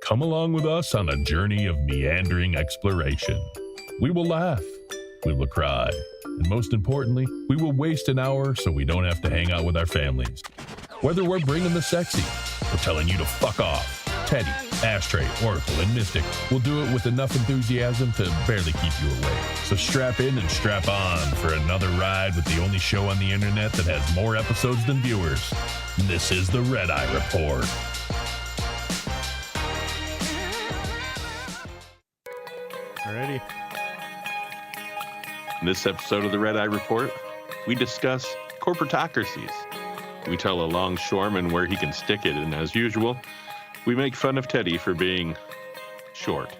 Come along with us on a journey of meandering exploration. We will laugh, we will cry, and most importantly, we will waste an hour so we don't have to hang out with our families. Whether we're bringing the sexy or telling you to fuck off, Teddy, Ashtray, Oracle, and Mystic will do it with enough enthusiasm to barely keep you awake. So strap in and strap on for another ride with the only show on the internet that has more episodes than viewers. This is the Red Eye Report. Alrighty. In this episode of the Red Eye Report, we discuss corporatocracies. We tell a longshoreman where he can stick it, and as usual, we make fun of Teddy for being short.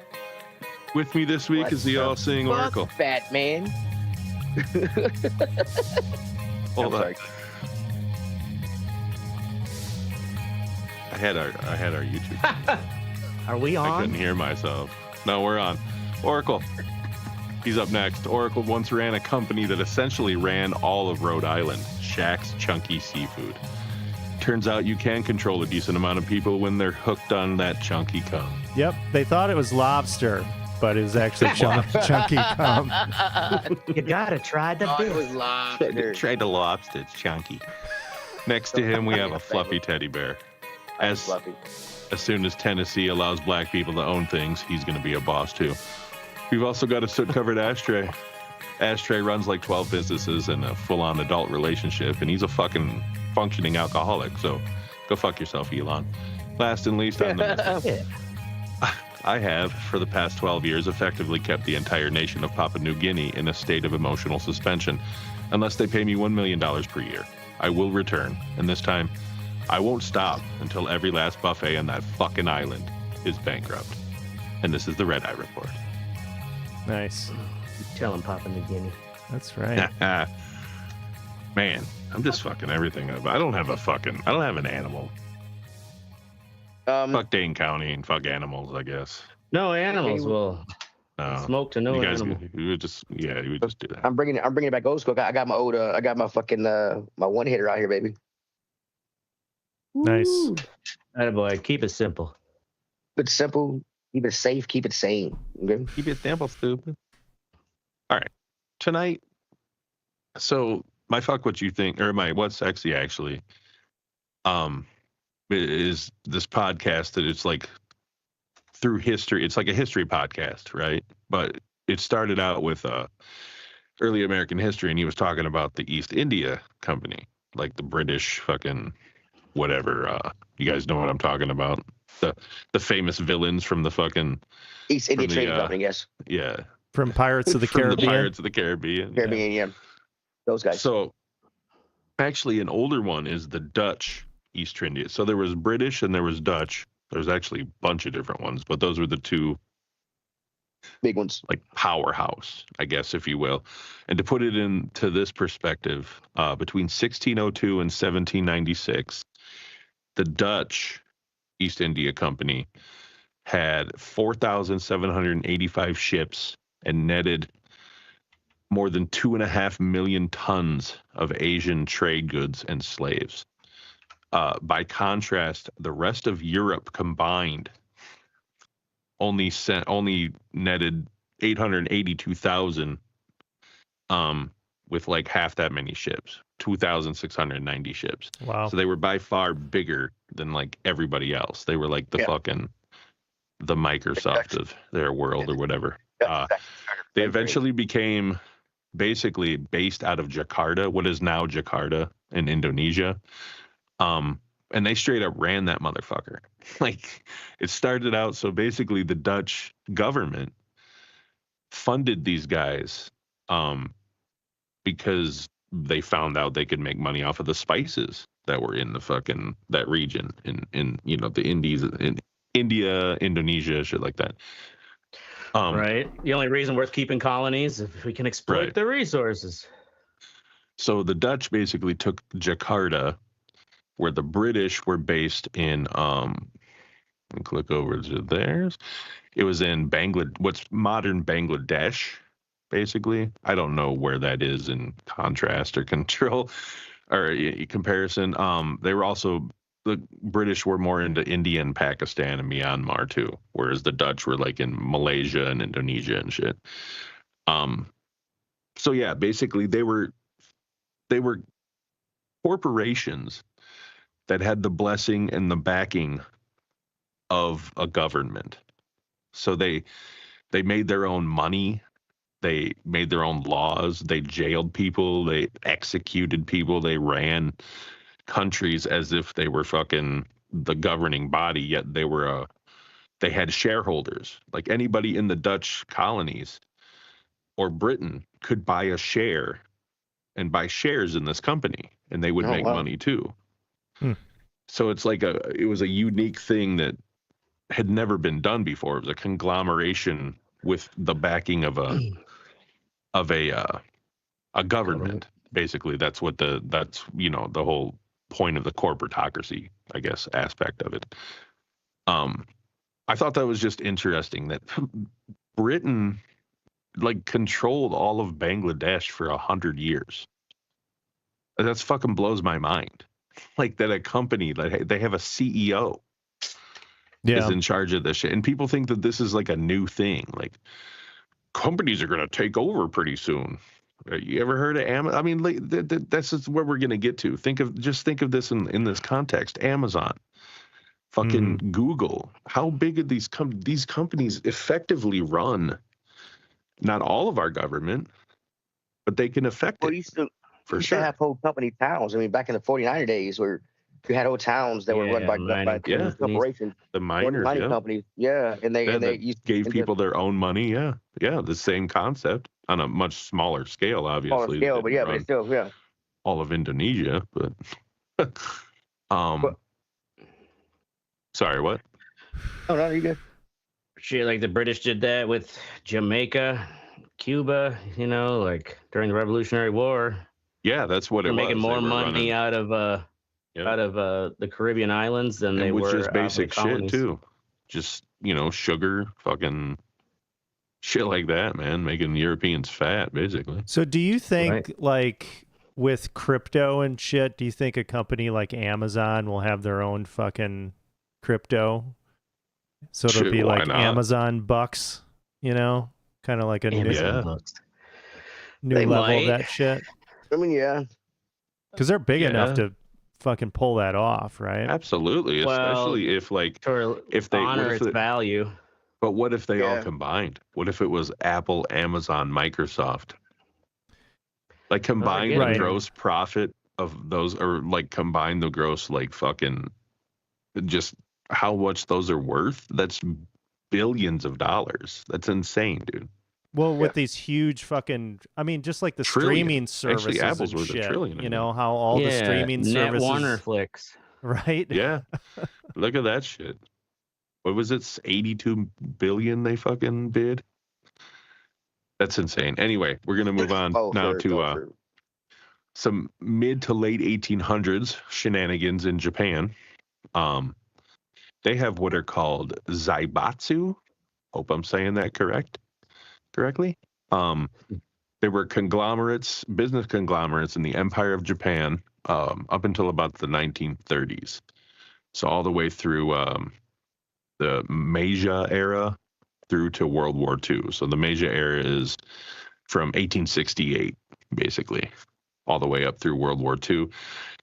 With me this week is the all-seeing Oracle. Fat man. Hold on. I had our YouTube. Are we I on? couldn't hear myself. No, we're on. Oracle. He's up next. Oracle once ran a company that essentially ran all of Rhode Island, Shaq's Chunky Seafood. Turns out you can control a decent amount of people when they're hooked on that chunky cum. Yep, they thought it was lobster, but it was actually chunky cum. You gotta try the It was lobster. Tried to lobster, it's chunky. Next to him, we have a fluffy teddy bear. As soon as Tennessee allows black people to own things, he's going to be a boss too. We've also got a soot-covered Ashtray. Ashtray runs like 12 businesses and a full-on adult relationship, and he's a fucking functioning alcoholic, so go fuck yourself, Elon. Last and least, I'm the I have, for the past 12 years, effectively kept the entire nation of Papua New Guinea in a state of emotional suspension, unless they pay me $1 million per year. I will return, and this time, I won't stop until every last buffet on that fucking island is bankrupt. And this is the Red Eye Report. Nice. Tell him, Papa New Guinea. That's right. Man, I'm just fucking everything up. I don't have an animal. Fuck Dane County and fuck animals, I guess. No animals will smoke to no you guys, animal. You would just do that. I'm bringing it back old school. I got my old, I got my fucking, my one hitter out here, baby. Nice. Attaboy, keep it simple. Keep it simple, keep it safe, keep it sane. Okay? Keep it simple, stupid. All right. Tonight, so my fuck what you think, or my what's sexy actually, is this podcast that it's like through history. It's like a history podcast, right? But it started out with early American history, and he was talking about the East India Company, like the British fucking whatever. You guys know what I'm talking about? The famous villains from the fucking East India Trading Company, yes. Yeah. From Pirates of the Caribbean. The Pirates of the Caribbean. Yeah. Those guys. So actually an older one is the Dutch East India. So there was British and there was Dutch. There's actually a bunch of different ones, but those were the two big ones, like powerhouse, I guess, if you will. And to put it into this perspective, between 1602 and 1796, the Dutch East India Company had 4,785 ships and netted more than 2.5 million tons of Asian trade goods and slaves. By contrast, the rest of Europe combined only netted 882,000 with like half that many ships, 2,690 ships. Wow. So they were by far bigger than like everybody else. They were like the fucking the Microsoft of their world or whatever. They eventually became basically based out of Jakarta, what is now Jakarta in Indonesia. And they straight up ran that motherfucker. Like, it started out, so basically the Dutch government funded these guys because they found out they could make money off of the spices that were in the fucking that region in you know the Indies in India, Indonesia, shit like that. Right. The only reason worth keeping colonies is if we can exploit the resources. So the Dutch basically took Jakarta, where the British were based in and click over to theirs. It was in what's modern Bangladesh, basically. I don't know where that is in contrast or control or comparison. They were also the British were more into India and Pakistan and Myanmar too, whereas the Dutch were like in Malaysia and Indonesia and shit. So yeah, basically they were corporations that had the blessing and the backing of a government. So they made their own money. They made their own laws. They jailed people. They executed people. They ran countries as if they were fucking the governing body, yet they had shareholders. Like anybody in the Dutch colonies or Britain could buy a share and buy shares in this company, and they would make money too. So it's like it was a unique thing that had never been done before. It was a conglomeration with the backing of a government. Basically, that's the whole point of the corporatocracy, I guess, aspect of it. I thought that was just interesting that Britain like controlled all of Bangladesh for 100 years. That's fucking blows my mind. Like that a company, like they have a CEO is in charge of this shit. And people think that this is like a new thing. Like companies are going to take over pretty soon. You ever heard of Amazon? I mean, like, that's just where we're going to get to. Think of this in this context. Amazon, fucking Google. How big are these companies effectively run? Not all of our government, but they can affect it. For sure. Have whole company towns. I mean, back in the 49er days, where you had whole towns that were run by corporations, the mining companies, and they gave people their own money. The same concept on a much smaller scale, obviously. But still, all of Indonesia, but sorry, what? Oh no, you good. Shit, like the British did that with Jamaica, Cuba, like during the Revolutionary War. Yeah, that's what it was. Making more money out of the Caribbean islands than they were. Which is basic shit too. Just sugar, fucking shit like that, man. Making Europeans fat, basically. So, do you think like with crypto and shit? Do you think a company like Amazon will have their own fucking crypto? So it'll be like Amazon bucks, kind of like a new level of that shit. I mean, because they're big enough to fucking pull that off, right? Absolutely, especially if they honor its value. But what if they all combined? What if it was Apple, Amazon, Microsoft? Like combine the gross profit of those, or like combine the gross, like fucking just how much those are worth? That's billions of dollars. That's insane, dude. Well, with these huge fucking, I mean, just like the streaming services. Actually, Apple's worth shit, $1 trillion. How all the streaming services. Warnerflix. Right? Yeah. Look at that shit. What was it? 82 billion they fucking bid? That's insane. Anyway, we're going to move on to some mid to late 1800s shenanigans in Japan. They have what are called zaibatsu. Hope I'm saying that correctly. They were business conglomerates in the Empire of Japan up until about the 1930s. So all the way through the Meiji era through to World War II. So the Meiji era is from 1868, basically, all the way up through World War II.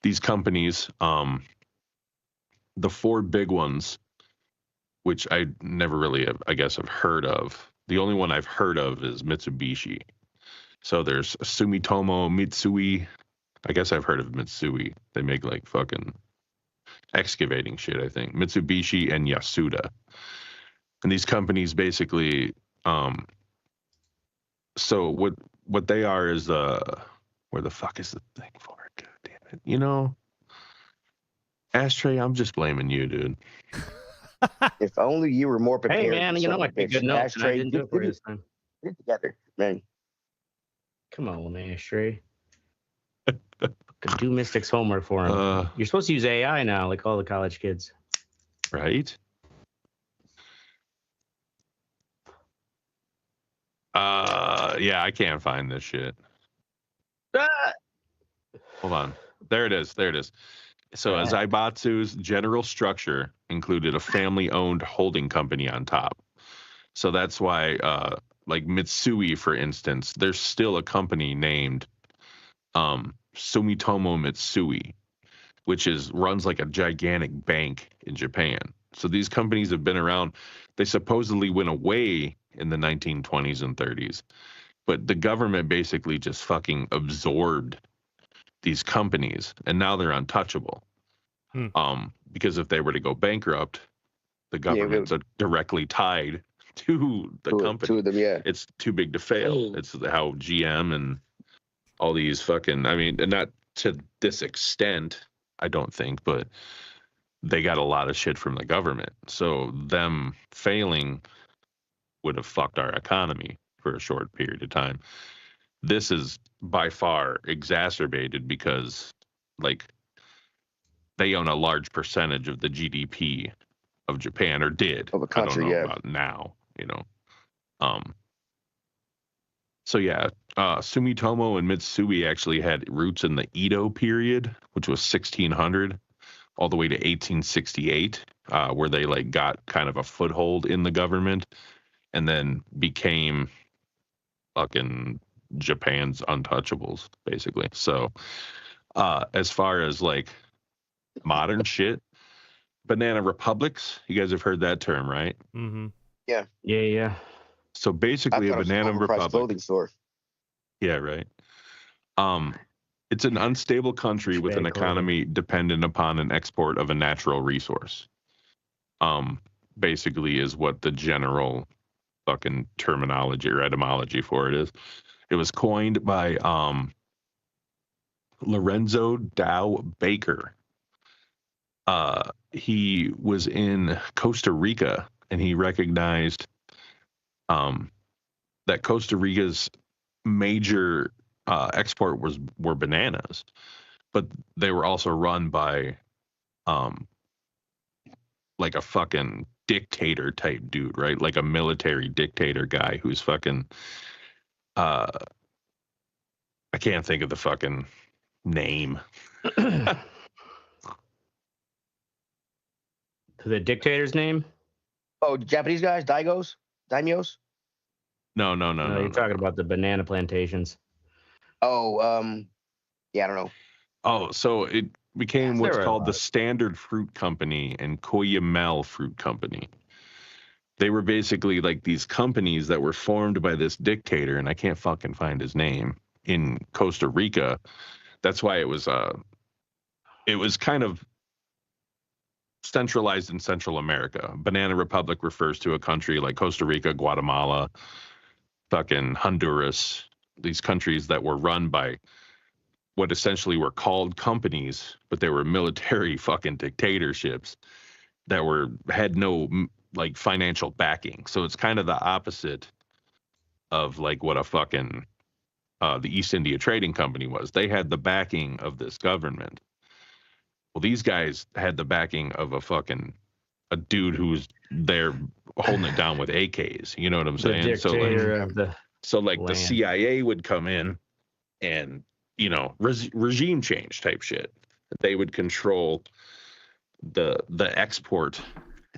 These companies, the four big ones, which I never really have heard of. The only one I've heard of is Mitsubishi. So there's Sumitomo Mitsui. I guess I've heard of Mitsui. They make like fucking excavating shit, I think. Mitsubishi and Yasuda. And these companies basically, so what they are is where the fuck is the thing for it? God damn it. Ashtray, I'm just blaming you, dude. If only you were more prepared. Hey, man, I picked good notes. I didn't do it for you this time. Get it together, man. Come on, Ashtray. Could do Mystic's homework for him. You're supposed to use AI now, like all the college kids. Right? Yeah, I can't find this shit. Hold on. There it is. So Zaibatsu's general structure included a family-owned holding company on top. So that's why, like Mitsui, for instance, there's still a company named Sumitomo Mitsui, which runs like a gigantic bank in Japan. So these companies have been around. They supposedly went away in the 1920s and 30s, but the government basically just fucking absorbed these companies, and now they're untouchable. Because if they were to go bankrupt, the government's directly tied to the company. Two of them, yeah. It's too big to fail. It's how GM and all these fucking, I mean, and not to this extent, I don't think, but they got a lot of shit from the government. So them failing would have fucked our economy for a short period of time. This is by far exacerbated because, like, they own a large percentage of the GDP of Japan, or did. Of a country, I don't know about now, you know. So yeah, Sumitomo and Mitsui actually had roots in the Edo period, which was 1600, all the way to 1868, where they like got kind of a foothold in the government, and then became fucking Japan's untouchables, basically. So, as far as like modern shit, banana republics, you guys have heard that term, right? Mm-hmm. Yeah. So basically, a banana republic. Clothing store. Yeah, right. It's an unstable country with an economy dependent upon an export of a natural resource. Basically, is what the general fucking terminology or etymology for it is. It was coined by Lorenzo Dow Baker. He was in Costa Rica, and he recognized that Costa Rica's major export were bananas, but they were also run by like a fucking dictator type dude, right? Like a military dictator guy who's fucking I can't think of the fucking name. The dictator's name? Oh, Japanese guys, daimyos? No. You're talking about the banana plantations. Oh, yeah, I don't know. Oh, so it became what's called the Standard Fruit Company and Cuyamel Fruit Company. They were basically like these companies that were formed by this dictator, and I can't fucking find his name, in Costa Rica. That's why it was kind of centralized in Central America. Banana Republic refers to a country like Costa Rica, Guatemala, fucking Honduras, these countries that were run by what essentially were called companies, but they were military fucking dictatorships that had no like financial backing. So it's kind of the opposite of like what a fucking the East India Trading Company was. They had the backing of this government. Well, these guys had the backing of a dude who was there holding it down with AKs. You know what I'm saying? The CIA would come in and, you know, regime change type shit. They would control the export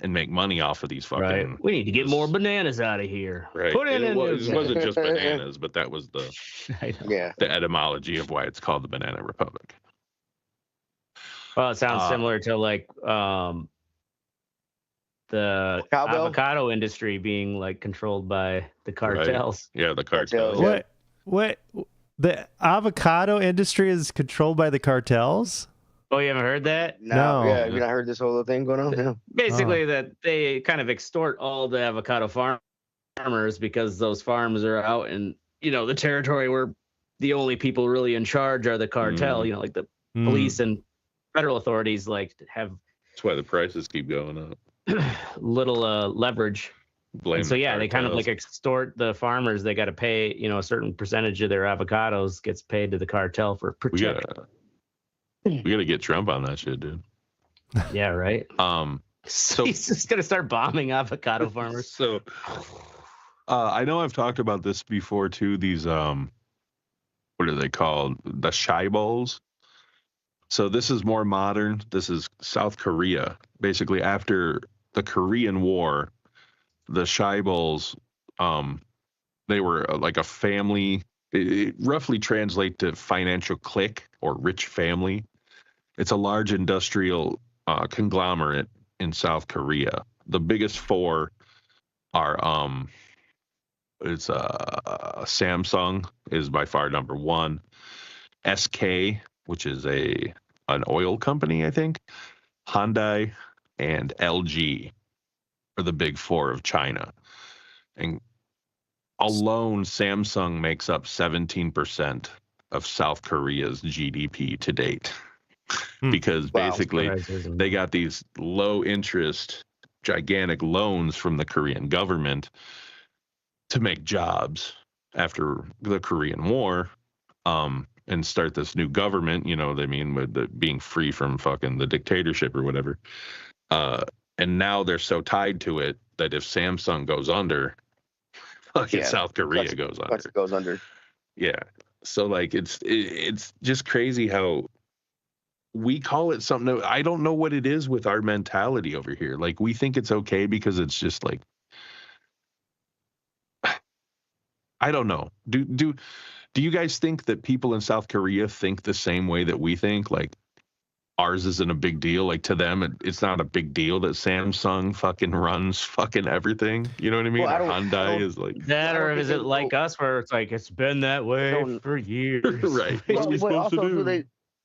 and make money off of these fucking. Right. We need to get more bananas out of here. Right. It wasn't just bananas, but that was the etymology of why it's called the Banana Republic. Well, it sounds similar to like the avocado industry being like controlled by the cartels. Right. Yeah, the cartels. What? The avocado industry is controlled by the cartels? Oh, you haven't heard that? No. Yeah, have you not heard this whole thing going on? Yeah. Basically, that they kind of extort all the avocado farmers because those farms are out in, you know, the territory where the only people really in charge are the cartel. You know, like the police and federal authorities like have. That's why the prices keep going up. Little leverage. So yeah, they kind of like extort the farmers. They got to pay, you know, a certain percentage of their avocados gets paid to the cartel for protection. We gotta get Trump on that shit, dude. Yeah, right. So he's just gonna start bombing avocado farmers. So I know I've talked about this before too. These what are they called? The shy bowls. So this is more modern. This is South Korea. Basically, after the Korean War, the Chaebols, they were like a family. It roughly translates to financial clique or rich family. It's a large industrial conglomerate in South Korea. The biggest four are Samsung is by far number one. SK, which is an oil company, I think. Hyundai and LG are the big four of China. And alone, Samsung makes up 17% of South Korea's GDP to date. Because basically they got these low interest, gigantic loans from the Korean government to make jobs after the Korean War. And start this new government, you know what I mean, with being free from fucking the dictatorship or whatever. And now they're so tied to it that if Samsung goes under, fucking South Korea goes under. Yeah. So like it's just crazy how we call it something. I don't know what it is with our mentality over here. Like we think it's okay because it's just like, I don't know. Do you guys think that people in South Korea think the same way that we think? Like ours isn't a big deal. Like to them, it's not a big deal that Samsung fucking runs fucking everything. You know what I mean? Well, or Hyundai is like that, or is it like us where it's like it's been that way for years? Right. What also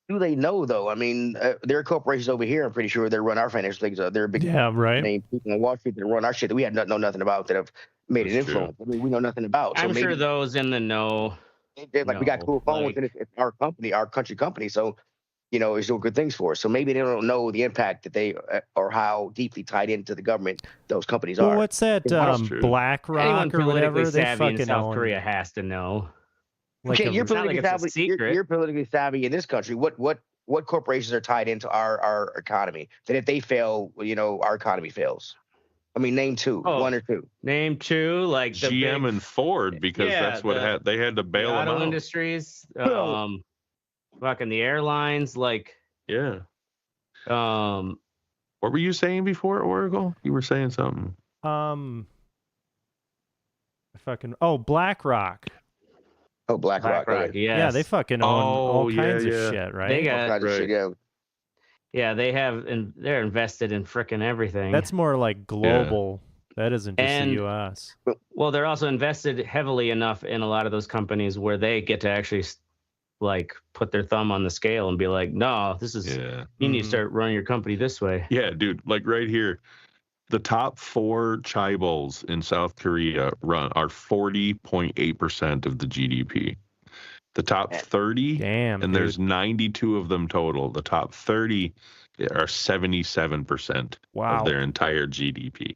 do they know though? I mean, there are corporations over here. I'm pretty sure they run our financial things. They're big name people in Wall Street that run our shit that we had know nothing about that have made an influence. I mean, we know nothing about. I'm sure those in the know. Like we got cool phones and it's our company, our country company. So, you know, it's doing good things for us. So maybe they don't know the impact that they or how deeply tied into the government those companies are. What's that? BlackRock or whatever? They fucking in South Korea has to know. Like okay, you're politically savvy. You're politically savvy in this country. What corporations are tied into our economy? That if they fail, you know, our economy fails. I mean, name two, one or two. Name two, like the GM and Ford, because that's what they had to bail them out. Auto industries, fucking the airlines, like yeah. What were you saying before, Oracle? You were saying something. BlackRock. Oh, BlackRock. Yeah, they fucking own all kinds of shit, right? They got all kinds of shit, yeah, they have, and they're invested in frickin' everything. That's more like global. Yeah. That isn't just the U.S. Well, they're also invested heavily enough in a lot of those companies where they get to actually like put their thumb on the scale and be like, no, this is, you need to start running your company this way. Yeah, dude, like right here, the top four chaebols in South Korea are 40.8% of the GDP. The top 30, and there's 92 of them total. The top 30 are 77% of their entire GDP.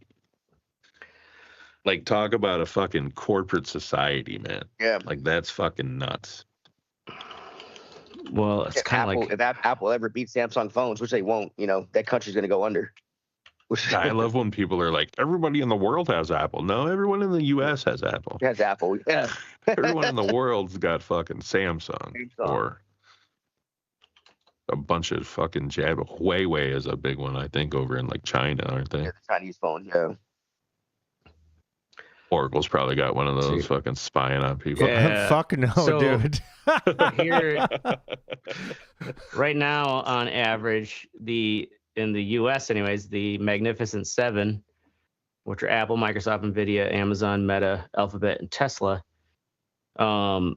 Like, talk about a fucking corporate society, man. Yeah. Like, that's fucking nuts. Well, it's kind of like... If Apple ever beats Samsung phones, which they won't, you know, that country's going to go under. I love when people are like, everybody in the world has Apple. No, everyone in the U.S. has Apple. Has Apple, yeah. Everyone in the world's got fucking Samsung. Or a bunch of fucking Huawei is a big one, I think, over in like China, aren't they? Yeah, the Chinese phone, yeah. Oracle's probably got one of those fucking spying on people. Yeah. Fuck no, dude. Here, right now, on average, in the U.S. anyways, the Magnificent Seven, which are Apple, Microsoft, NVIDIA, Amazon, Meta, Alphabet, and Tesla, those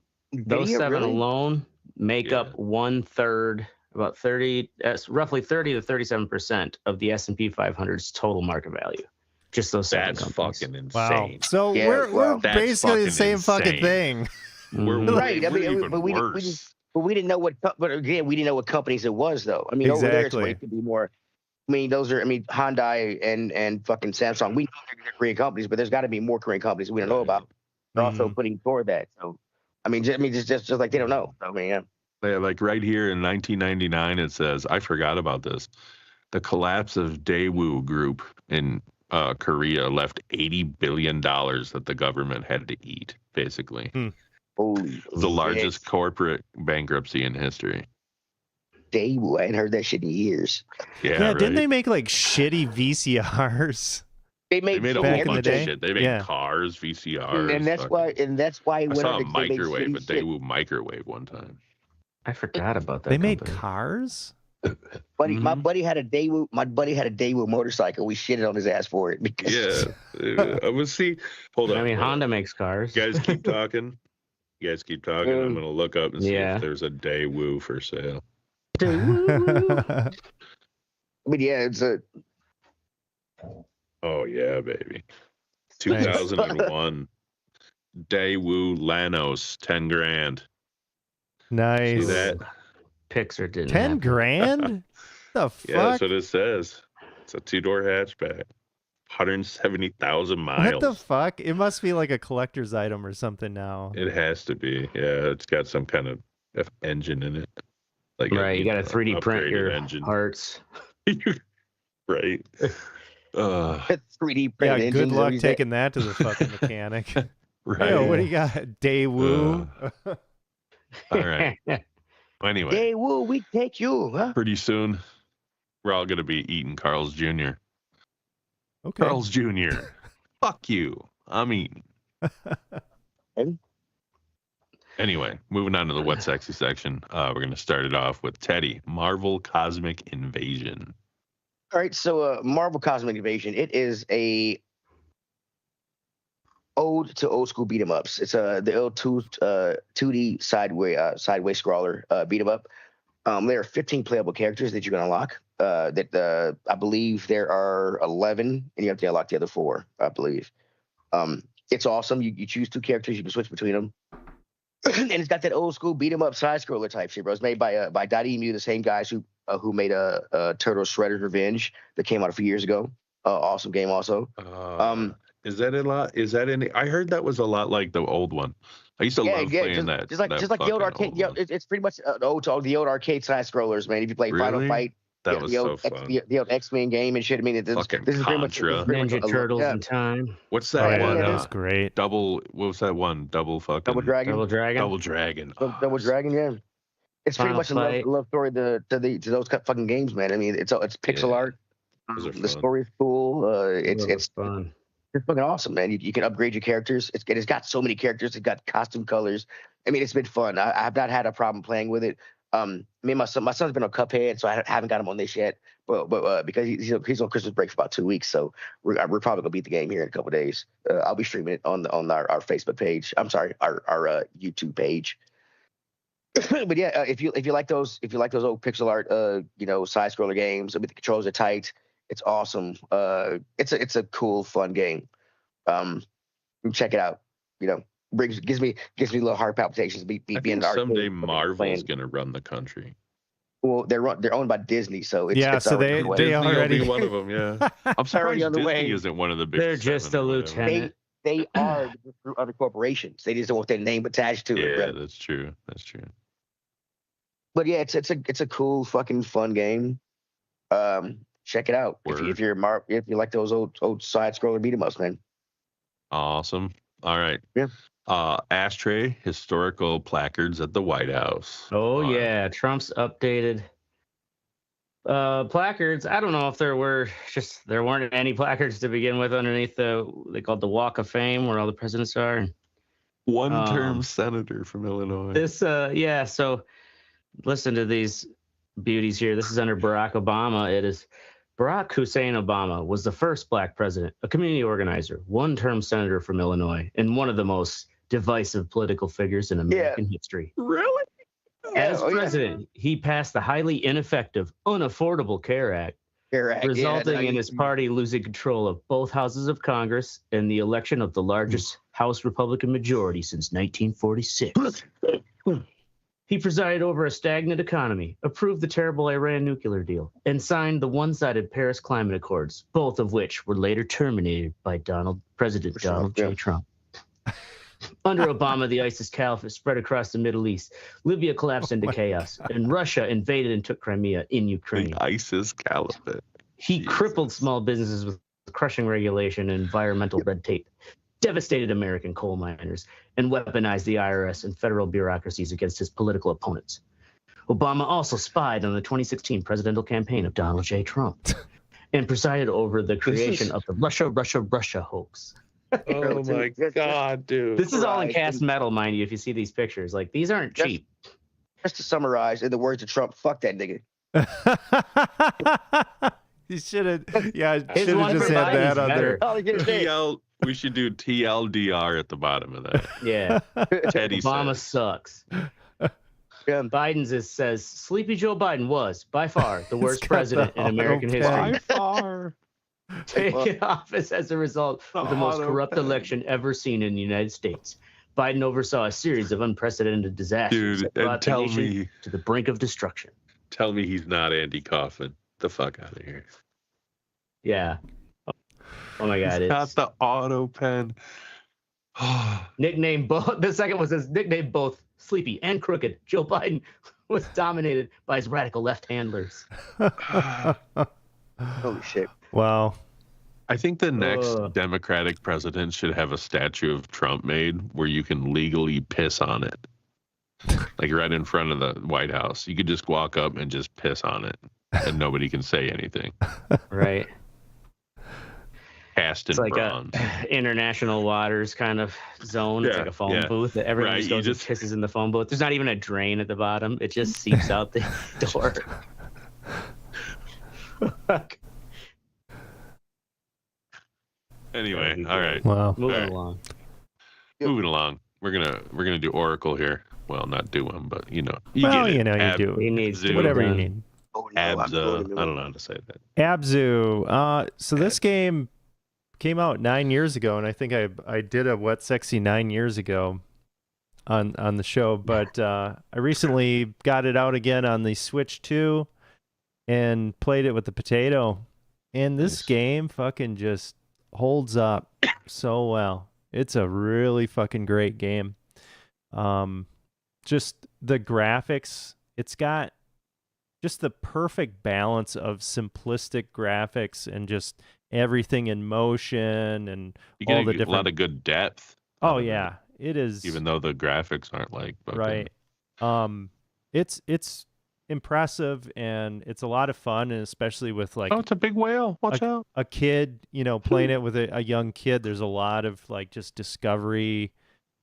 seven alone make up 1/3, about 30, roughly 30 to 37% of the S&P 500's total market value. Just those seven companies. That's fucking insane. Wow. So we're basically the same fucking thing. We're right. But we didn't know what. But again, we didn't know what companies it was, though. I mean, over there, it could be more. I mean, Hyundai and fucking Samsung. We know they're Korean companies, but there's got to be more Korean companies we don't know about. They're also putting toward that. So, just like they don't know. I mean, yeah, like right here in 1999, it says, I forgot about this. The collapse of Daewoo Group in Korea left $80 billion that the government had to eat, basically. The largest corporate bankruptcy in history. Daewoo. I hadn't heard that shit in years. Yeah, right. Didn't they make like shitty VCRs? They made a back whole in bunch the day. of shit. They made cars, VCRs, and that's why. And that's why I saw a microwave, a Daewoo microwave one time. I forgot about that. They made cars. Buddy, my buddy had a Daewoo. My buddy had a Daewoo motorcycle. We shitted on his ass for it because. Yeah, I was Hold on. I mean, Honda makes cars. You guys keep talking. I'm gonna look up and see if there's a Daewoo for sale. Daewoo. I mean, yeah, it's a. Oh yeah, baby. 2001 Daewoo Lanos, 10 grand. Nice. See that? Pixar didn't. 10 grand? The fuck? Yeah, that's what it says. It's a 2-door hatchback. 170,000 miles. What the fuck? It must be like a collector's item or something now. It has to be. Yeah, it's got some kind of engine in it. Like right, you got to 3D print your parts. Right. 3D print. Yeah, good luck taking that to the fucking mechanic. Right. Yo, what do you got? Daewoo. All right. Anyway. Daewoo, we take you. Huh? Pretty soon, we're all going to be eating Carl's Jr. Okay. Carl's Jr. Fuck you. I'm eating. Anyway, moving on to the What Sexy section. We're going to start it off with Teddy, Marvel Cosmic Invasion. All right, so Marvel Cosmic Invasion, it is a ode to old school beat 'em ups. It's the old 2D sideways scroller beat 'em up. There are 15 playable characters that you're going to unlock. I believe there are 11, and you have to unlock the other 4, I believe. It's awesome. You choose 2 characters, you can switch between them. And it's got that old school beat 'em up side scroller type shit, bro. It's made by Dotemu, the same guys who made a Turtle Shredder's Revenge that came out a few years ago. Awesome game, also. Is that a lot? Is that any? I heard that was a lot like the old one. I used to love playing that. Just like the old arcade. It's pretty much ode to the old arcade side scrollers, man. If you play Final Fight, that was so fun. The old X-Men game and shit. I mean, this is pretty much Ninja Turtles in time. What's that one? That was great. What was that one? Double Dragon. Double Dragon. Double Dragon. Yeah. It's pretty much a love story to those fucking games, man. I mean, it's pixel art. The story is cool. It's fun. It's fucking awesome, man. You can upgrade your characters. It's got so many characters. It's got costume colors. I mean, it's been fun. I have not had a problem playing with it. Me and my son's been on Cuphead, so I haven't got him on this yet. But because he's on Christmas break for about 2 weeks, so we're probably gonna beat the game here in a couple of days. I'll be streaming it on our Facebook page. I'm sorry, our YouTube page. But yeah, if you like those old pixel art side scroller games, I mean the controls are tight. It's awesome. It's a cool, fun game. Check it out. Gives me a little heart palpitations. Being someday Marvel's gonna run the country. Well, they're owned by Disney, so it's so they already one of them. Yeah, I'm surprised Disney isn't one of the big. They're just a lieutenant. They are through other corporations. They just don't want their name attached to it. Yeah, that's true. But yeah, it's a cool, fucking fun game. Check it out if you like those old side scroller beat 'em ups, man. Awesome. All right. Yeah. Ashtray historical placards at the White House. Oh yeah, Trump's updated placards. I don't know if there weren't any placards to begin with underneath they called the Walk of Fame where all the presidents are. One-term senator from Illinois. So listen to these beauties here. This is under Barack Obama. It is Barack Hussein Obama was the first black president, a community organizer, one-term senator from Illinois, and one of the most divisive political figures in American history. Really? As president, he passed the highly ineffective, unaffordable CARE Act, resulting in his party losing control of both houses of Congress and the election of the largest House Republican majority since 1946. He presided over a stagnant economy, approved the terrible Iran nuclear deal, and signed the one-sided Paris Climate Accords, both of which were later terminated by President Donald J. Trump. Under Obama, the ISIS caliphate spread across the Middle East. Libya collapsed into chaos, and Russia invaded and took Crimea in Ukraine. The ISIS caliphate. He crippled small businesses with crushing regulation and environmental red tape, devastated American coal miners, and weaponized the IRS and federal bureaucracies against his political opponents. Obama also spied on the 2016 presidential campaign of Donald J. Trump and presided over the creation of the Russia hoax. Oh my God, dude. This is all in cast metal, mind you, if you see these pictures. Like, these aren't cheap. Just to summarize, in the words of Trump, fuck that nigga. You should have, should have one just for had that Biden's on there. TL, we should do TLDR at the bottom of that. Yeah. Teddy Obama says. sucks. Biden's says Sleepy Joe Biden was by far the worst president in American history. By far. Taking office as a result of the most corrupt election ever seen in the United States. Biden oversaw a series of unprecedented disasters that brought the nation to the brink of destruction. Tell me he's not Andy Kaufman. The fuck out of here. Yeah. Oh my God. It's got the auto pen. Nickname both. The second one says nickname both sleepy and crooked. Joe Biden was dominated by his radical left handlers. Holy shit. Wow. I think the next Democratic president should have a statue of Trump made where you can legally piss on it. Like right in front of the White House. You could just walk up and just piss on it and nobody can say anything. Right. Cast in bronze. Like a international waters kind of zone. It's like a phone booth that everyone just goes and pisses in the phone booth. There's not even a drain at the bottom. It just seeps out the door. Anyway, all right. Wow. Moving along. Moving along. We're gonna do Oracle here. Well, not do them, but you know. You do. He needs to whatever you need. Abzu. I don't know how to say that. Abzu. So this game came out 9 years ago, and I think I did a Wet Sexy 9 years ago on the show, but I recently got it out again on the Switch 2 and played it with the potato. And this game fucking just holds up so well. It's a really fucking great game. Just the graphics, it's got just the perfect balance of simplistic graphics and just everything in motion and all the different. A lot of good depth. Oh yeah, it is. Even though the graphics aren't like right. It's impressive and it's a lot of fun, and especially with like it's a big whale. Watch out. A kid, playing it with a young kid. There's a lot of like just discovery.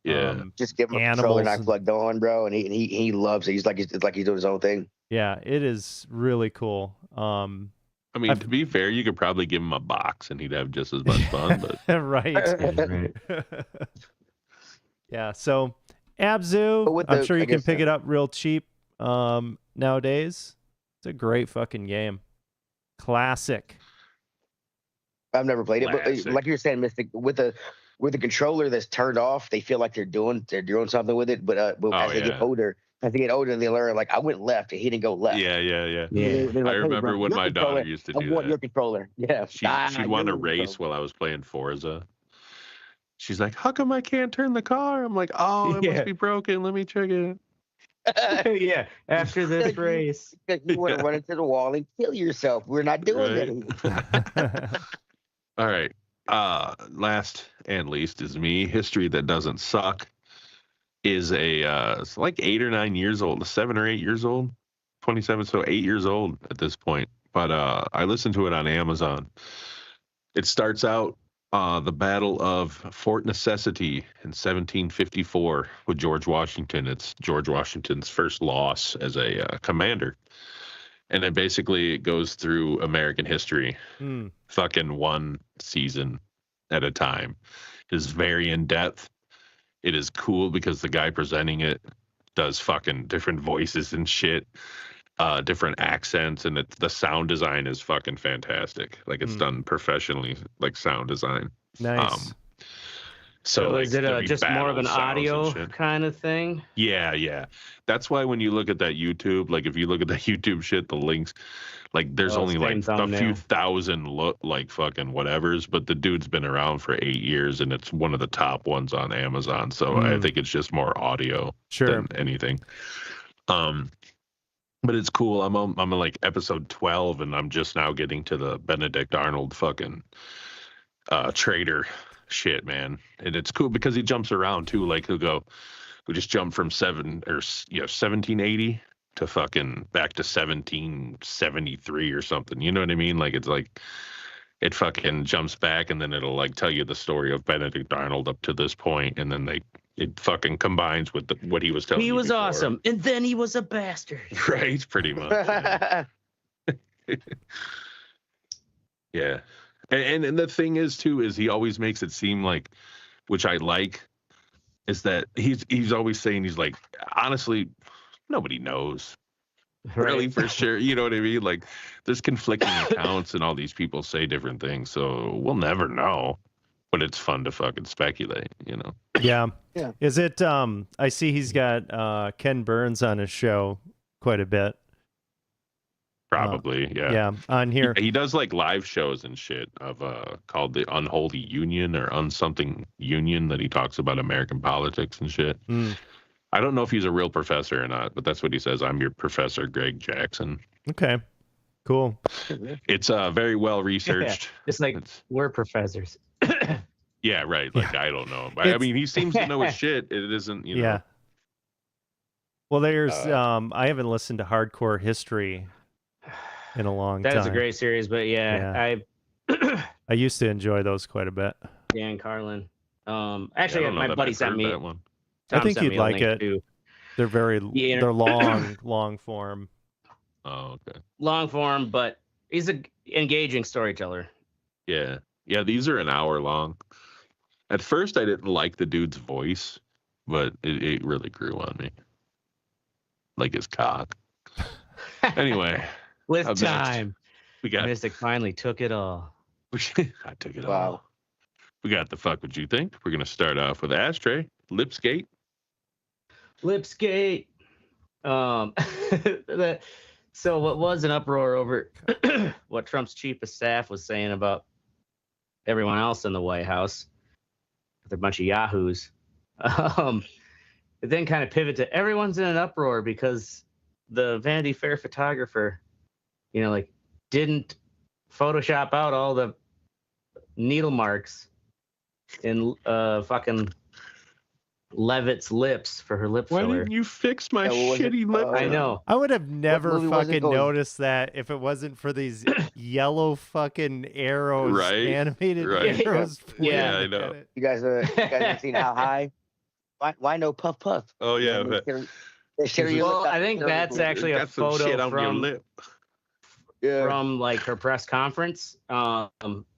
Yeah, just give him a controller not plugged on, bro, and he loves it. It's like he's doing his own thing. Yeah, it is really cool. I mean, to be fair, you could probably give him a box and he'd have just as much fun. But right. Yeah. So Abzu, I'm sure you can pick it up real cheap nowadays. It's a great fucking game. Classic. I've never played it, but like you were saying, Mystic, with the controller that's turned off, they feel like they're doing something with it. But as they get older, they learn, like, I went left and he didn't go left. Yeah. Like, I remember when my daughter used to do that. I want your controller. Yeah. She'd want to race while I was playing Forza. She's like, how come I can't turn the car? I'm like, it must be broken. Let me check it. Yeah, after this race. You want to run into the wall and kill yourself. We're not doing that. All right. Last and least is me. History That Doesn't Suck is it's like 8 or 9 years old, 7 or 8 years old, 27, so 8 years old at this point. But I listened to it on Amazon. It starts out the Battle of Fort Necessity in 1754 with George Washington. It's George Washington's first loss as a commander. And then basically it goes through American history, fucking one season at a time. It is very in depth. It is cool because the guy presenting it does fucking different voices and shit, different accents, and the sound design is fucking fantastic. Like it's done professionally, like sound design. Nice. So like, is it just more of an audio kind of thing? Yeah. That's why when you look at that YouTube, like if you look at that YouTube shit, the links, like there's only like a few thousand like fucking whatevers, but the dude's been around for 8 years and it's one of the top ones on Amazon. So I think it's just more audio than anything. But it's cool. I'm on like episode 12 and I'm just now getting to the Benedict Arnold fucking trader shit, man. And it's cool because he jumps around too. Like we just jumped from 1780 to fucking back to 1773 or something. You know what I mean? Like, it's like it fucking jumps back, and then it'll like tell you the story of Benedict Arnold up to this point, and then it fucking combines with what he was telling you. He was before. awesome, and then he was a bastard. Right, pretty much. Yeah. Yeah. And the thing is too is he always makes it seem like, which I like, is that he's always saying, he's like, honestly, nobody knows. Right. Really, for sure. You know what I mean? Like, there's conflicting accounts and all these people say different things, so we'll never know. But it's fun to fucking speculate, you know? Yeah. Yeah. Is it I see he's got Ken Burns on his show quite a bit. Probably, yeah. Yeah, on here. He does like live shows and shit of called the Unholy Union or Unsomething Union, that he talks about American politics and shit. Mm. I don't know if he's a real professor or not, but that's what he says. I'm your Professor Greg Jackson. Okay. Cool. It's very well researched. It's like we're professors. Yeah, right. Like, I don't know. But I mean, he seems to know his shit. It isn't, you know. Yeah. Well, there's I haven't listened to Hardcore History in a long time. That is a great series, but I used to enjoy those quite a bit. Dan Carlin. Actually, my buddy sent me that one. I think you'd like it. Too. They're they're long form. Oh, okay. Long form, but he's an engaging storyteller. Yeah. Yeah, these are an hour long. At first, I didn't like the dude's voice, but it really grew on me. Like his cock. Anyway. With time. We got Mystic finally took it all. I took it all. We got the fuck what you think. We're gonna start off with Ashtray, Lipskate. Lipskate. So what was an uproar over what Trump's chief of staff was saying about everyone else in the White House, with a bunch of yahoos. It then kind of pivot to everyone's in an uproar because the Vanity Fair photographer, didn't Photoshop out all the needle marks in fucking Levitt's lips for her lip filler. Why didn't you fix my shitty lip? I know. I would have never fucking noticed that if it wasn't for these yellow fucking arrows, animated arrows. Yeah, I know. You guys have seen How High? Why no Puff Puff? Oh yeah. Well, I think that's actually a photo from like her press conference,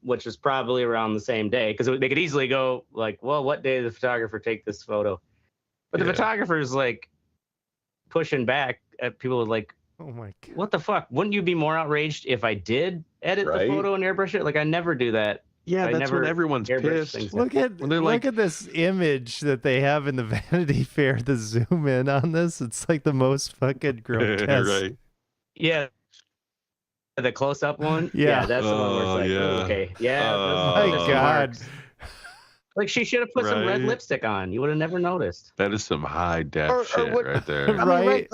which was probably around the same day, because they could easily go like, well, what day did the photographer take this photo? But the photographer's like pushing back at people like, oh my God, what the fuck? Wouldn't you be more outraged if I did edit the photo and airbrush it? Like, I never do that. Yeah, that's when everyone's pissed. Look at this image that they have in the Vanity Fair. The zoom in on this, it's like the most fucking grotesque. Right. Yeah. The close-up one? Yeah. That's the one where it's like, okay. Yeah. Oh my God. Like, she should have put some red lipstick on. You would have never noticed. That is some high def shit right there. Right?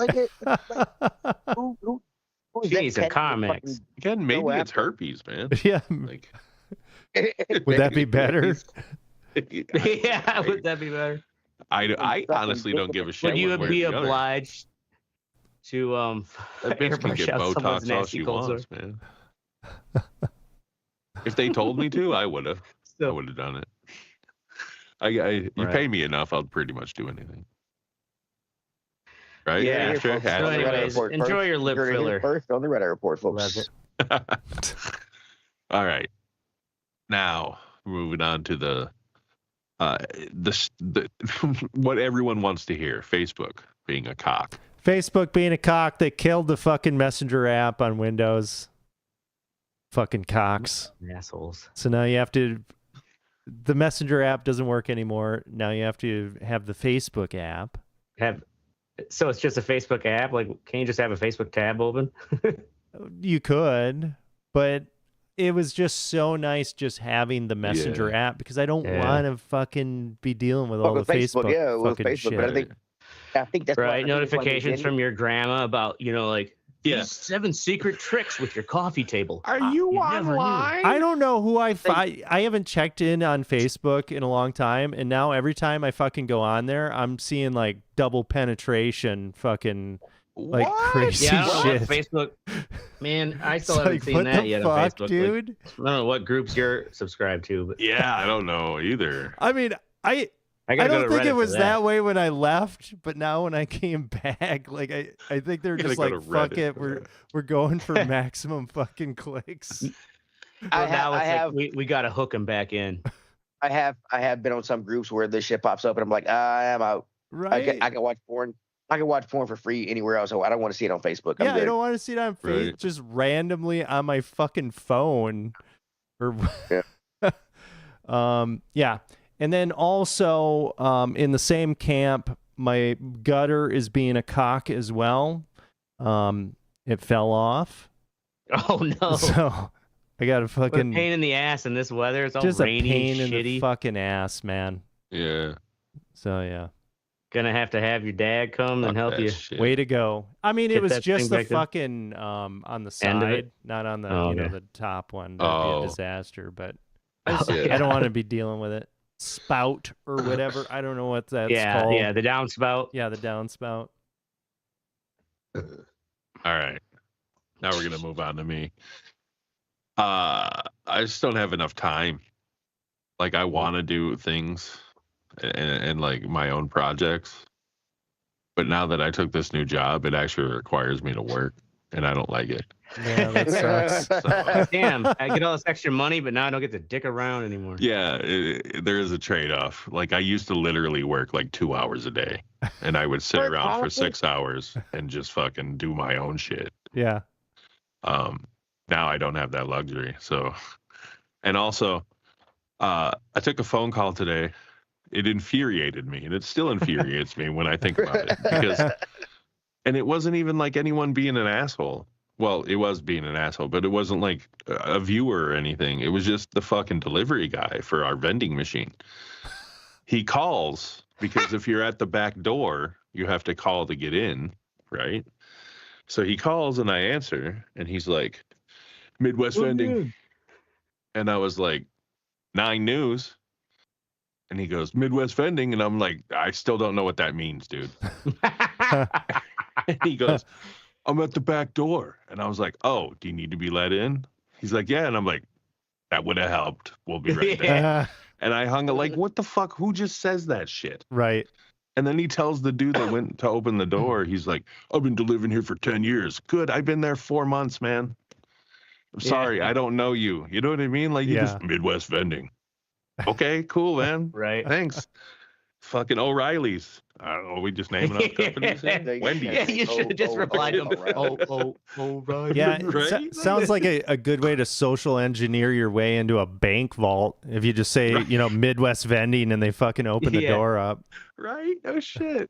Who's she needs some comics. Again, maybe it's herpes, man. Yeah. Like, would that be better? Yeah, would that be better? I honestly don't give a shit. Would you be obliged to that bitch can get Botox all she wants, man. If they told me to, I would have. I would have done it. You pay me enough, I'll pretty much do anything. Right? Yeah. So anyways, enjoy your lip filler. First on the Reddit report, folks. All right. Now, moving on to the what everyone wants to hear, Facebook being a cock. Facebook being a cock that killed the fucking Messenger app on Windows. Fucking cocks. Assholes. So now you have to... The Messenger app doesn't work anymore. Now you have to have the Facebook app. So it's just a Facebook app? Like, can you just have a Facebook tab open? You could, but it was just so nice just having the Messenger app, because I don't want to fucking be dealing with all the Facebook fucking shit. But I think that's right. Notifications from your grandma about, these 7 secret tricks with your coffee table. Are you online? I don't know who I haven't checked in on Facebook in a long time, and now every time I fucking go on there, I'm seeing like double penetration fucking Like What? crazy Yeah, I don't know shit. what Facebook. Man, I still It's haven't like, seen what that the yet fuck, on Facebook. dude? Like, I don't know what groups you're subscribed to, but Yeah, I don't know either. I mean, I gotta go don't to think Reddit it for was that way when I left, but now when I came back, like I think they're You gotta just go like, to fuck Reddit it, for we're going for maximum fucking clicks. Well, now I it's have like we gotta hook them back in. I have been on some groups where this shit pops up and I'm like, I'm out. Right? I can watch porn. I can watch porn for free anywhere else. So I don't want to see it on Facebook. I'm Yeah, I good. don't want to see it on Facebook Right. just randomly on my fucking phone. Or Yeah. Yeah. And then also in the same camp, my gutter is being a cock as well. It fell off. Oh no! So I got a What a fucking pain in the ass in this weather. It's all just a rainy pain and in shitty. the fucking ass, man. Yeah. So yeah. Gonna have to have your dad come and Fuck help that you. shit. Way to go. I mean, it Get was that just thing the back to- fucking on the End of it? side, not on the Oh, okay. the top one. That'd be Oh. a disaster, but Yeah. I don't want to be dealing with it. Spout or whatever. I don't know what that's called. Yeah, the downspout. Yeah, the downspout. All right. Now we're gonna move on to me. I just don't have enough time. Like I want to do things and like my own projects, but now that I took this new job, it actually requires me to work, and I don't like it. Yeah, that sucks. Damn, I get all this extra money, but now I don't get to dick around anymore. Yeah, there is a trade-off. Like I used to literally work like 2 hours a day, and I would sit Work around for hard. 6 hours and just fucking do my own shit. Yeah. Now I don't have that luxury. So, and also, I took a phone call today. It infuriated me, and it still infuriates me when I think about it because, and it wasn't even like anyone being an asshole. Well, it was being an asshole, but it wasn't like a viewer or anything. It was just the fucking delivery guy for our vending machine. He calls because if you're at the back door, you have to call to get in, right? So he calls and I answer, and he's like, Midwest Vending. And I was like, 9 News. And he goes, Midwest Vending. And I'm like, I still don't know what that means, dude. And he goes, I'm at the back door. And I was like, oh, do you need to be let in? He's like, yeah. And I'm like, that would have helped. We'll be right there. And I hung it like, what the fuck? Who just says that shit? Right. And then he tells the dude that went to open the door, he's like, I've been delivering here for 10 years. Good. I've been there 4 months, man. I'm sorry. Yeah. I don't know you. You know what I mean? Like, you Yeah. just Midwest Vending. Okay, cool, man. Right. Thanks. Fucking O'Reilly's. I don't know. We just naming up companies. Yeah. Wendy's. Yeah, you should have just replied to him. Right. Yeah, it Right? sounds like a good way to social engineer your way into a bank vault. If you just say, Midwest Vending and they fucking open the Yeah. door up. Right? Oh, shit.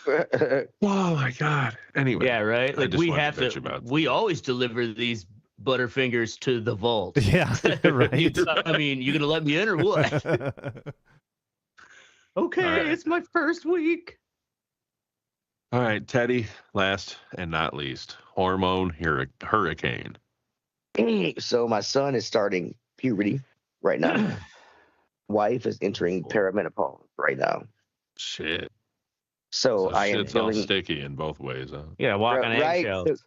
Oh, my God. Anyway. Yeah, right. I Like just we wanted have bitch to. about We always deliver these Butterfingers to the vault. Yeah, right. I mean, you gonna let me in or what? Okay, All right. it's my first week. All right, Teddy, last and not least, hormone hurricane. So my son is starting puberty right now. Wife is entering perimenopause right now. Shit. So I am shit's all feeling sticky in both ways, huh? Yeah, walk on right. eggshells.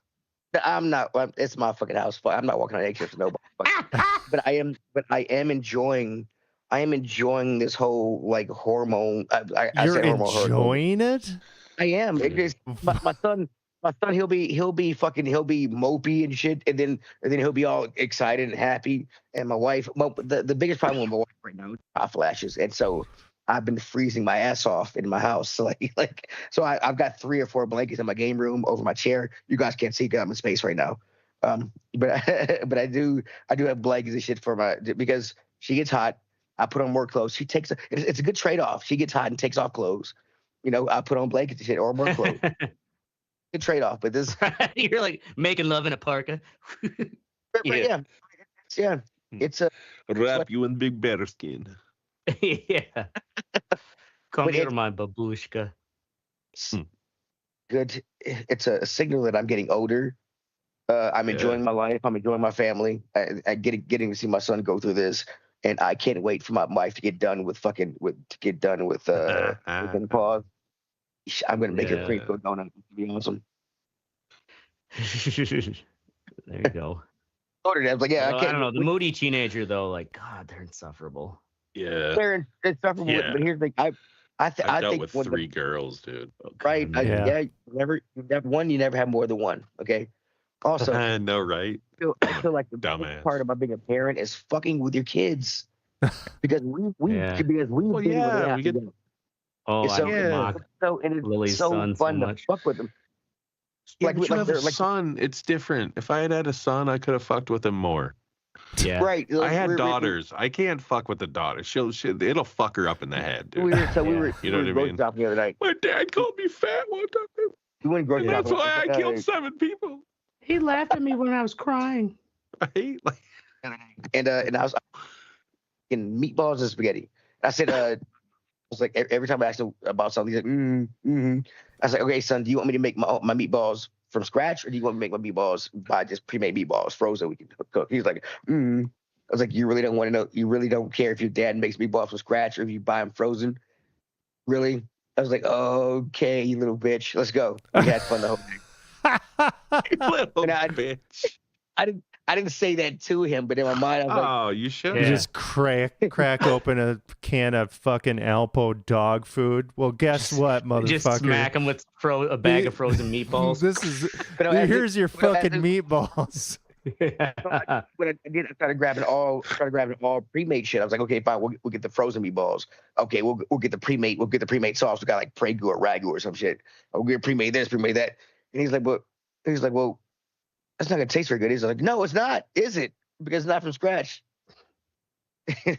I'm not. It's my fucking house. I'm not walking on eggshells to nobody. But I am. But I am enjoying. I am enjoying this whole like hormone. I You're say hormone hurricane. enjoying it? I am. It is, my son. My son. He'll be mopey and shit, and then he'll be all excited and happy. And my wife. Well, the biggest problem with my wife right now is hot flashes, and so I've been freezing my ass off in my house. So so I've got 3 or 4 blankets in my game room over my chair. You guys can't see because I'm in space right now. But I do have blankets and shit because she gets hot. I put on more clothes. She takes it's a good trade off. She gets hot and takes off clothes. I put on blankets and shit or more clothes. Good trade off. But this You're like making love in a parka. yeah. It's a Wrap you in big bear skin. Yeah. Come But here, my babushka. good. It's a signal that I'm getting older. I'm enjoying my life. I'm enjoying my family. I getting to see my son go through this, and I can't wait for my wife to get done with menopause. I'm gonna make her cream donut. It's gonna be awesome. There you go. Ordered it. I was like, yeah, Well, I can't. I don't know. The moody teenager though, like God, they're insufferable. Yeah. They're insufferable. Yeah. But here's the thing. I dealt think with when 3 girls, dude. right. Yeah. You never have more than one. Okay. Also, I know, right? I feel like the Dumbass. best part about being a parent is fucking with your kids. Because we Yeah. Well, yeah, we get. Oh, it's so, I yeah. mock and it's Lily's so son fun so to much. fuck with them. Yeah, Like- but you like have a they're like- son. It's different. If I had had a son, I could have fucked with him more. Yeah. Right. I had daughters. I can't fuck with the daughter. It'll fuck her up in the head, dude. We were Yeah. You know what I grocery mean? shopping the other night. My dad called me fat one time, We went grocery and that's shopping. why I killed 7 people. He laughed at me when I was crying. Right? Like, And I was in meatballs and spaghetti. I said, I was like, every time I asked him about something, he's like, I was like, okay, son, do you want me to make my meatballs from scratch, or do you want me to make my meatballs by just pre-made meatballs, frozen, we can cook? He's like, I was like, you really don't want to know? You really don't care if your dad makes meatballs from scratch or if you buy them frozen? Really? I was like, okay, you little bitch, let's go. We had fun the whole day. little And bitch. I didn't say that to him, but in my mind, I was like, Oh, you should. You Yeah. just crack open a can of fucking Alpo dog food. Well, guess what, motherfucker? Just smack him with a bag of frozen meatballs. This is But I- here's your but I- fucking meatballs. when I did, I started grabbing all pre-made shit. I was like, okay, fine, we'll get the frozen meatballs. Okay, we'll get the pre-made sauce. We got like Prego or Ragu or some shit. We'll get pre-made this, pre-made that. And he's like, well, that's not gonna taste very good. He's like, no, it's not. Is it? Because it's not from scratch.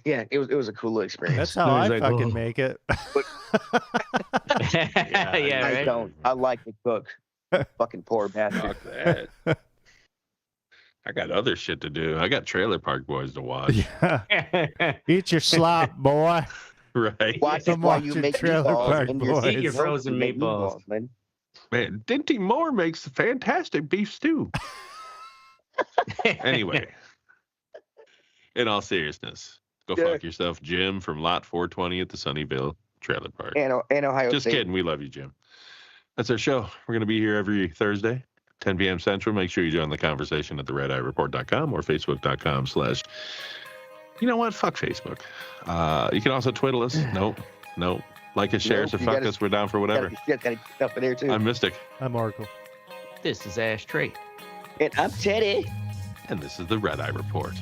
Yeah, it was a cool little experience. That's how I He's like, fucking "Whoa." make it. Yeah, I right. don't. I like to cook. Fucking poor bastard. Fuck that. I got other shit to do. I got Trailer Park Boys to watch. Yeah. Eat your slop, boy. Right? Watch Some it while you watching make Trailer meatballs Park in Boys. Eat your throat. frozen You make meatballs. man. Man, Dinty Moore makes fantastic beef stew. Anyway, in all seriousness, go Yeah. fuck yourself, Jim from Lot 420 at the Sunnyvale Trailer Park. And Ohio Just State. kidding. We love you, Jim. That's our show. We're going to be here every Thursday, 10 p.m. Central. Make sure you join the conversation at theredeyereport.com or facebook.com/ you know what? Fuck Facebook. You can also twiddle us. No. Like us, share us, or you fuck gotta- us. We're down for whatever. Got stuff in there too. I'm Mystic, I'm Oracle. This is Ashtray. And I'm Teddy. and this is the Red Eye Report.